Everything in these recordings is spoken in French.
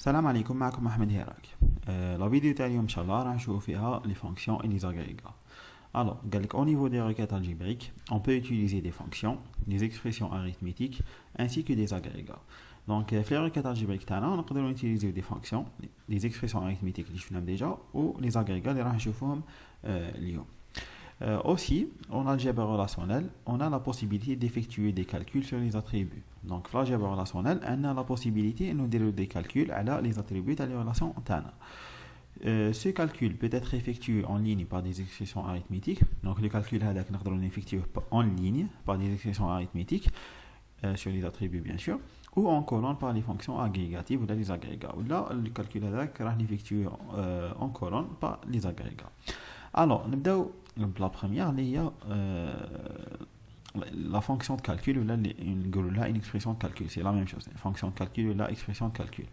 السلام عليكم معكم أحمد هيراك. La vidéo تاع اليوم إن شاء الله راح نشوف فيها les fonctions et les agrégats. Alors, au niveau des requêtes algébriques, on peut utiliser des fonctions, des expressions arithmétiques ainsi que des agrégats. Donc, les requêtes algébriques, on peut utiliser des fonctions, des expressions arithmétiques que je déjà ou les agrégats les راح نشوفهم اليوم. Aussi, en algèbre relationnelle, on a la possibilité d'effectuer des calculs sur les attributs. Donc, l'algèbre relationnelle, on a la possibilité de faire des calculs sur les attributs de la relation. Ce calcul peut être effectué en ligne par des expressions arithmétiques. Donc, le calcul on peut l'effectuer en ligne par des expressions arithmétiques sur les attributs, bien sûr, ou en colonne par les fonctions agrégatives ou les agrégats. Ou là, le calcul on l'effectuer en colonne par les agrégats. Alors, la première, il y a la fonction de calcul ou une expression de calcul. C'est la même chose. Une fonction de calcul ou l'expression de calcul.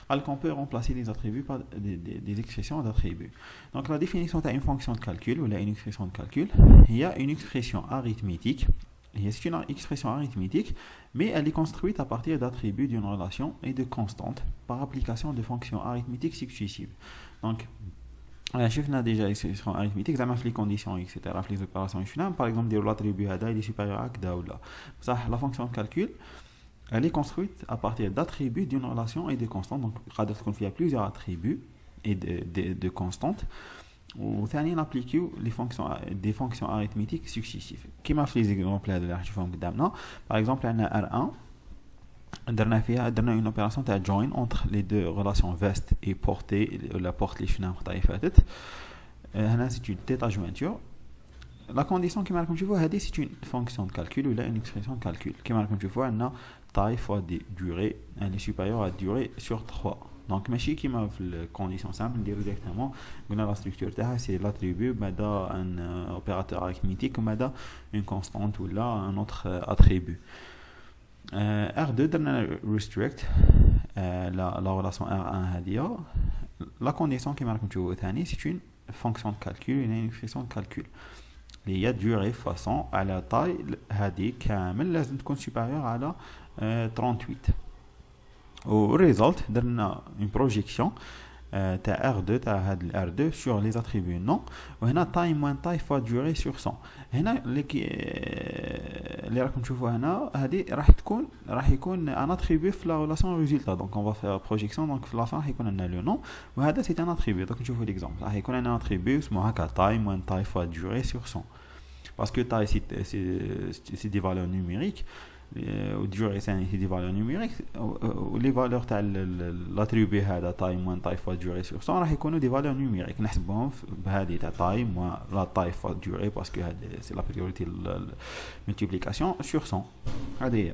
Alors qu'on peut remplacer les attributs par des expressions d'attributs. Donc, la définition d'une fonction de calcul ou une expression de calcul, il y a une expression arithmétique. C'est une expression arithmétique, mais elle est construite à partir d'attributs d'une relation et de constantes par application de fonctions arithmétiques successives. Donc, شفنا déjà l'expression arithmétique زعما في les conditions etc في les opérations شفنا par exemple ديروا l'attribut هذا il est supérieur à هكذا ولا بصح la fonction de calcul elle est construite à partir d'attributs d'une relation et de constantes. donc قادر تكون فيها plusieurs attributs et de constantes وثانيا نابليكيو les fonctions des fonctions arithmétiques successives كيما في les exemples هذا اللي راح نشوفهم قدامنا. par exemple عندنا R1 درنا une opération de join entre les deux relations veste et portée. La porte les شفناها الخطره اللي فاتت. هنا c'est une tête à jointure. La condition كما راكم تشوفوا هذه c'est une fonction de calcul ou une expression de calcul. كما راكم تشوفوا عندنا taille fois durée elle est supérieure à durée sur 3. donc ماشي كيما في الcondition simple نديرو directement قلنا la structure تاعها c'est l'attribut بعدا un opérateur arithmétique وبعدا une constante ou là un autre attribut. R2 درنا restrict la relation R1 هذه. la condition كما راكم تشوفوا ثاني c'est une fonction de calcul une expression de calcul اللي هي durée façon على taille هذه كامل لازم تكون supérieure على 38. au result درنا une projection تاع R2 تاع هاد R2 sur les attributs non وهنا taille moins taille fois durée sur 100. هنا اللي راكم تشوفوا هنا هذه راح يكون un attribut في la relation résultat. donc on va faire projection donc في la fin راح يكون عندنا le nom وهذا c'est un attribut. donc نشوفوا l'exemple راح يكون عندنا attribut اسمه هكا taille moins taille fois durée sur 100 parce que taille c'est des valeurs numériques ou durée c'est des valeurs numériques ou les valeurs تاع l'attribut هذا taille moins taille fois durée sur 100 راح يكونوا des valeurs numériques نحسبهم بهذه تاع taille moins la taille fois durée parce que c'est la priorité de multiplication sur 100. هذه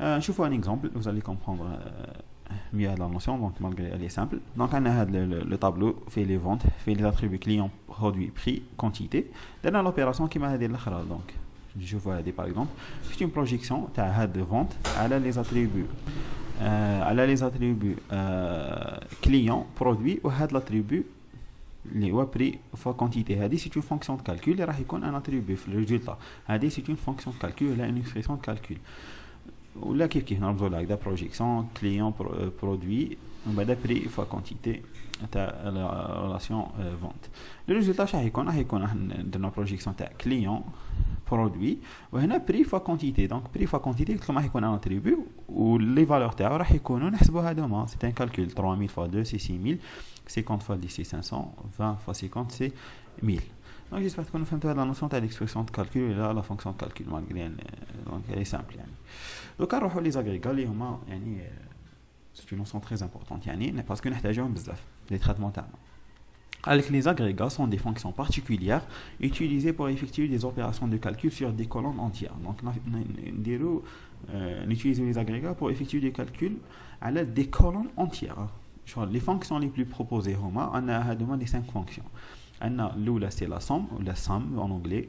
نشوفوا un exemple vous allez comprendre mieux la notion donc malgré elle est simple. donc on a le tableau fait les ventes fait les attributs client produit prix quantité درنا l'opération كيما هذه الاخرى. donc je vois par exemple c'est une projection تاع de vente على les attributs client produit وهذا l'attribut اللي هو prix fois quantité. هذه c'est une fonction de calcul اللي راح يكون un attribut في le résultat. هذه c'est une fonction de calcul ولا une expression de calcul ولا كيف نرمزوا لها هكذا projection client produit وبعد prix fois quantité تاع la relation vente. le résultat راح يكون عندنا projection تاع client produit وهنا prix fois quantité. donc prix fois quantité قلت لكم راح يكون un attribut ولي فالور تاعو راح يكونوا نحسبوا هذوما. c'est un calcul 3000 fois 2 c'est 6000 50 fois 10 c'est 500 20 fois 50 c'est 1000. donc j'espère que vous فهمتوا هذه la notion تاع l'expression de calcul et la fonction de calcul malgré donc elle est simple يعني. donc نروحوا les agrégats اللي هما يعني c'est une notion très importante يعني parce que نحتاجوهم بزاف les traitements تاعنا. Avec les agrégats sont des fonctions particulières utilisées pour effectuer des opérations de calcul sur des colonnes entières. Donc, on utilise les agrégats pour effectuer des calculs à l'aide des colonnes entières. Les fonctions les plus proposées, on a des 5 fonctions. L'oula c'est la somme, ou la somme en anglais.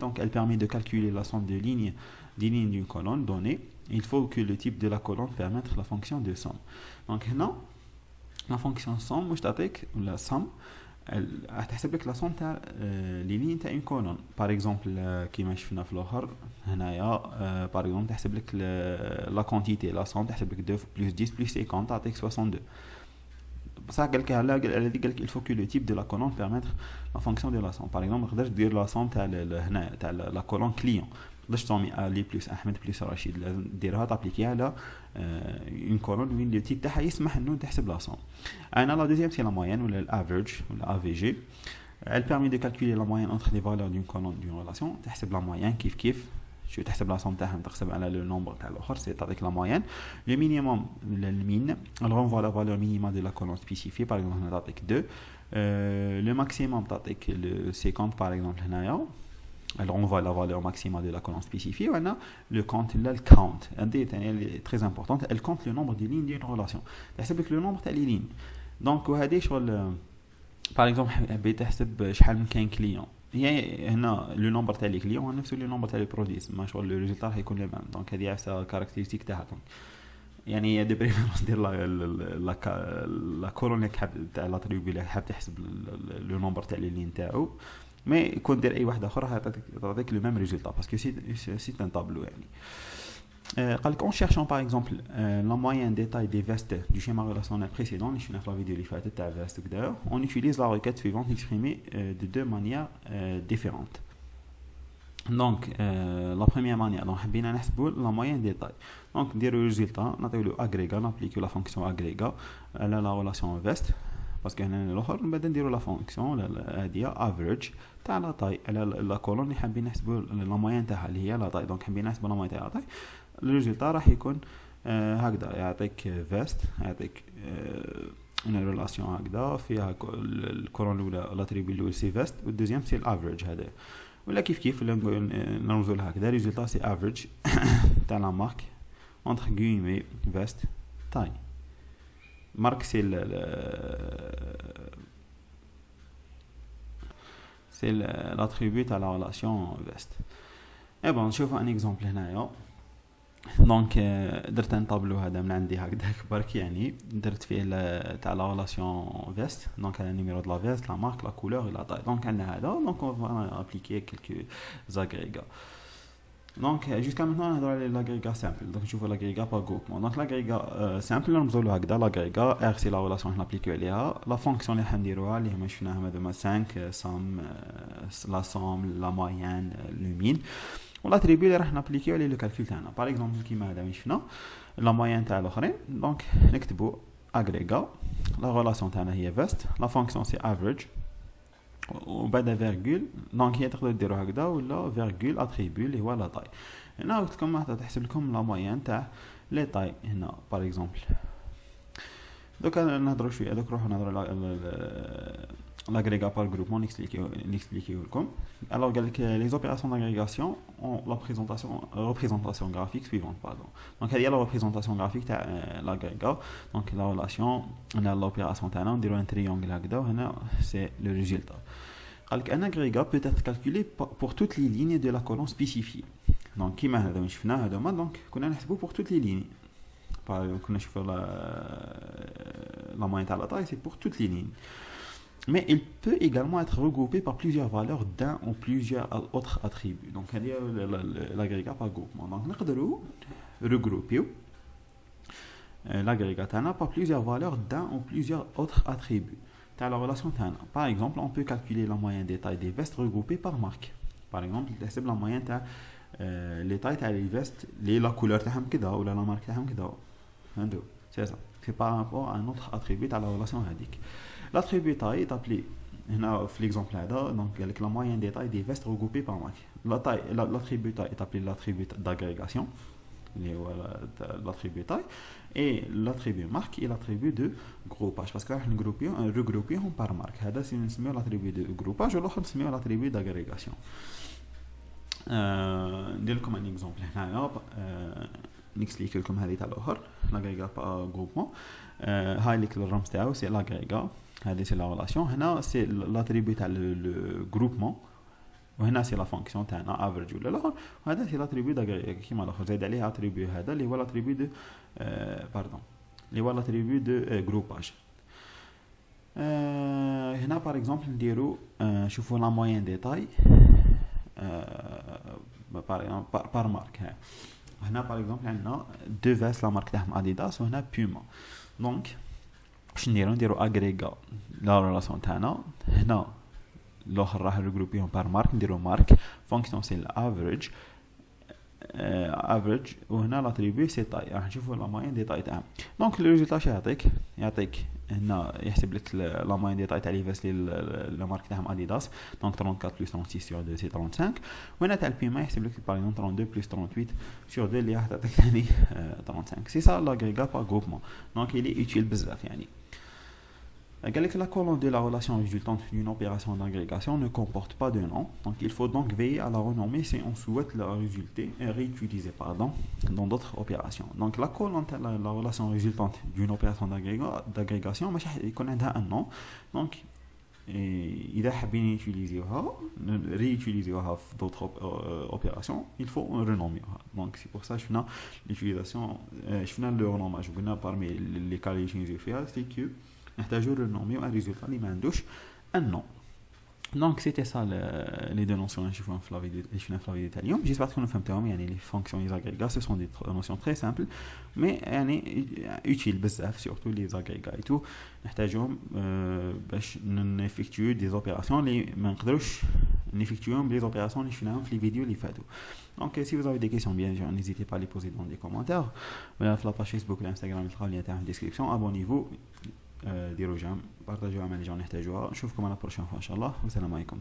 Donc, elle permet de calculer la somme des lignes d'une colonne donnée. Il faut que le type de la colonne permette la fonction de somme. Donc, non. la fonction somme مش تعطيك ولا somme تحسب لك لا سوم تاع لي لين تاع اون كولون باغ اكزومبل كيما شفنا في الاخر هنايا باغ اكزومبل تحسب لك لا كونتيتي لا سوم تحسب لك 2 بلس 10 بلس 50 تعطيك 62 بصح قال لك هلا الذي قال لك il faut que le type de la colonne permettre la fonction de la somme par exemple ما تقدرش دير لا سوم تاع هنا تاع لا كولون كليون تقدرش تسمي علي بلس احمد بلس رشيد لازم ديرها تابليكي على اون كولون وين لو تيب تاعها يسمح انه تحسب لا سوم. انا لا دوزيام سي لا موين ولا الافريج ولا اف جي elle permet de calculer la moyenne entre les valeurs d'une colonne d'une relation تحسب لا موين كيف شو تحسب لا سوم تاعهم تحسب على لو نومبر تاع الاخر سي تعطيك لا موين لو مينيموم المين elle renvoie la valeur minimale de la colonne spécifiée par exemple هنا تعطيك 2 le maximum تعطيك le 50 par exemple هنايا elle renvoie la valeur maximale de la colonne spécifiée ou le compte là le count elle est très importante elle compte le nombre de lignes d'une relation تحسب لك le nombre تاع les lignes donc وهذه شغل par exemple حبيت تحسب شحال من كاين كليون هي هنا لو نومبر تاع لي كليون هو نفس لو نومبر تاع لي برودويس ما شغل لو ريزولتا راح يكون لو ميم دونك هذه عفسه كاركتيرستيك تاعها يعني هي دي بريفيرونس دير لا كولون تاع لاتريبي اللي حاب تحسب لو نومبر تاع لي لين تاعو مي يكون دير اي واحده اخرى تعطيك لو ميم ريزولتا باسكو سي ان طابلو يعني قال لك en cherchant par exemple la moyenne des tailles des vestes du schéma relationnel précédent اللي شفنا في la vidéo اللي فاتت تاع veste وكذا on utilise la requête suivante exprimée de deux manières différentes. Donc la première manière donc حبينا نحسبوا la moyenne des tailles donc نديرو résultat نعطيو له agrégat نابليكيو la fonction agrégat على la relation veste باسكو هنا الاخر من بعد نديرو لا فونكسيون هاديه افريج تاع لا طاي على لا كولون اللي حابين نحسبوا لا موين تاعها اللي هي لا طاي دونك حابين نحسبوا لا موين تاع لا طاي الريزلت راح يكون هكذا يعطيك فيست يعطيك اون ريلاسيون هكذا فيها الكولون الاولى لاتريبي الاول سي فيست والدوزيام سي الافريج هذا ولا كيف نرمزوا لها هكذا ريزلت سي افريج تاع لا مارك entre guillemets veste taille marque c'est l'attribut à la relation veste. Et bon نشوفوا un exemple هنايا دونك درت ان طابلو هذا من عندي هكذاك برك يعني درت فيه تاع لا ريلاسيون فيست دونك على نيميرو دو لا فيست لا مارك لا كولور لا طاي دونك عندنا هذا دونك اون فا ابليكي كلكو زاغريغا دونك جوسكا مينتون نهضروا على لاغريغا سامبل دونك نشوفوا لاغريغا با جروبمون دونك لاغريغا سامبل نرمزوا له هكذا لاغريغا ار سي لا ريلاسيون نابليكيو عليها لا فونكسيون اللي حنديروها اللي هما شفناها هذوما 5 سام لا سوم لا موين لو مين والاتريبيو اللي راح نابليكيو عليه لو كالكول تاعنا باغ اكزومبل كيما هذا مش شفنا لا موين تاع الاخرين دونك نكتبوا اغريغا لا ريلاسيون تاعنا هي فيست لا فونكسيون سي افريج وبعد فيرغول دونك هي تقدروا ديروا هكذا ولا فيرغول اتريبيو اللي هو لا طاي هنا قلت لكم راح تحسب لكم لا موين تاع لي طاي هنا باغ اكزومبل دوكا نهضروا شويه دوك نروحوا نهضروا l'agrégat par groupement n'expliquer comme alors les opérations d'agrégation ont la représentation graphique suivante pardon donc il y a la représentation graphique de l'agrégat donc la relation on a l'opération تاعنا نديرو un triangle هكذا وهنا c'est le résultat قالك un agrégat peut être calculé pour toutes les lignes de la colonne spécifiée donc كيما هذا شفنا هذا ما donc كنا نحسبوا pour toutes les lignes كنا نشوفوا la moyenne تاع la taille c'est pour toutes les lignes. Mais il peut également être regroupé par plusieurs valeurs d'un ou plusieurs autres attributs. Donc, il y a l'agrégat par groupement. Donc, nous pouvons regrouper l'agrégat par plusieurs valeurs d'un ou plusieurs autres attributs. Dans la relation tana. Par exemple, on peut calculer la moyenne des tailles des vestes regroupées par marque. Par exemple, c'est la moyenne les tailles des vestes, la couleur تاعهم كذا ou la marque تاعهم كذا. C'est ça. C'est par rapport à un autre attribut à la relation هذيك. L'attribut taille est appelé, dans l'exemple là, donc avec la moyenne des tailles des vestes regroupées par marque. L'attribut taille est appelé l'attribut d'agrégation, l'attribut taille, et l'attribut marque est l'attribut de groupage. Parce que nous regroupons par marque. C'est l'attribut de groupage ou l'autre c'est l'attribut d'agrégation. Comme un exemple là, n'explique comme هذه تاع الآخر l'agrégat par groupement. هاي اللي الرمز تاعو c'est l'agrégat. هذه c'est la relation هنا c'est l'attribut تاع le groupement وهنا c'est la fonction تاعنا average ولا لا وهذا c'est l'attribut d'agrégation كيما الاخر زايد عليه attribut هذا اللي هو l'attribut de اللي هو l'attribut de groupage. Donc, هنا c'est l'attribut d'agrégation. هنا c'est l'attribut de groupement. هنا c'est l'attribut de fonction تاعنا average ولا لا وهذا c'est l'attribut d'agrégation. Donc, هنا c'est l'attribut de groupage. Donc, هنا c'est l'attribut d'agrégation. هنا c'est l'attribut de groupage. هنا par exemple نديرو نشوفو la moyenne des tailles par marque. هنا par exemple عندنا deux vestes la marque تاعهم Adidas وهنا Puma. donc باش نديرو agrega la relation تاعنا هنا الاخر راح نجروبيهم بار مارك نديرو مارك فونكسيون سي الافريج افريج وهنا لاتريبي سي تاي راح نشوفوا لا موين دي تاي تاعهم. دونك لو ريزولتا اش يعطيك هنا يحسب لك لا موين دي تاي تاع لي فيس لا مارك تاعهم اديداس دونك 34 بلس 36 سور 2 سي 35 وهنا تاع البيما يحسب لك باغ اكزومبل 32 بلس 38 سور 2 اللي راح تعطيك ثاني 35. سي سا لاغريغا با غروبمون دونك il est utile بزاف يعني. La colonne de la relation résultante d'une opération d'agrégation ne comporte pas de nom, donc il faut donc veiller à la renommer si on souhaite la réutiliser dans d'autres opérations. Donc la colonne de la relation résultante d'une opération d'agrégation, il connaît un nom, donc il a bien réutiliser d'autres opérations, il faut renommer. Donc c'est pour ça que je fais l'utilisation, je fais le renommage. Parmi les cas utilisés, c'est que نحتاجو renommer un résultat اللي ما عندوش un nom. Donc c'était ça les deux notions que je fais في la vidéo تاع اليوم. J'espère que vous فهمتوهم. يعني les fonctions les agrégats ce sont des notions très simples mais يعني utiles بزاف surtout les agrégats et tout نحتاجوهم باش نeffectuer des opérations اللي ما نقدروش نeffectuer les opérations اللي شفناهم في les vidéos اللي فاتوا. Donc si vous avez des questions bien sûr n'hésitez pas à les poser dans les commentaires. ولا في la page Facebook et Instagram تلقاو لي تاعهم description. abonnez-vous ديروا جام بارطاجوها مع اللي جاو نحتاجوها. نشوفكم على بروشين ان شاء الله والسلام عليكم.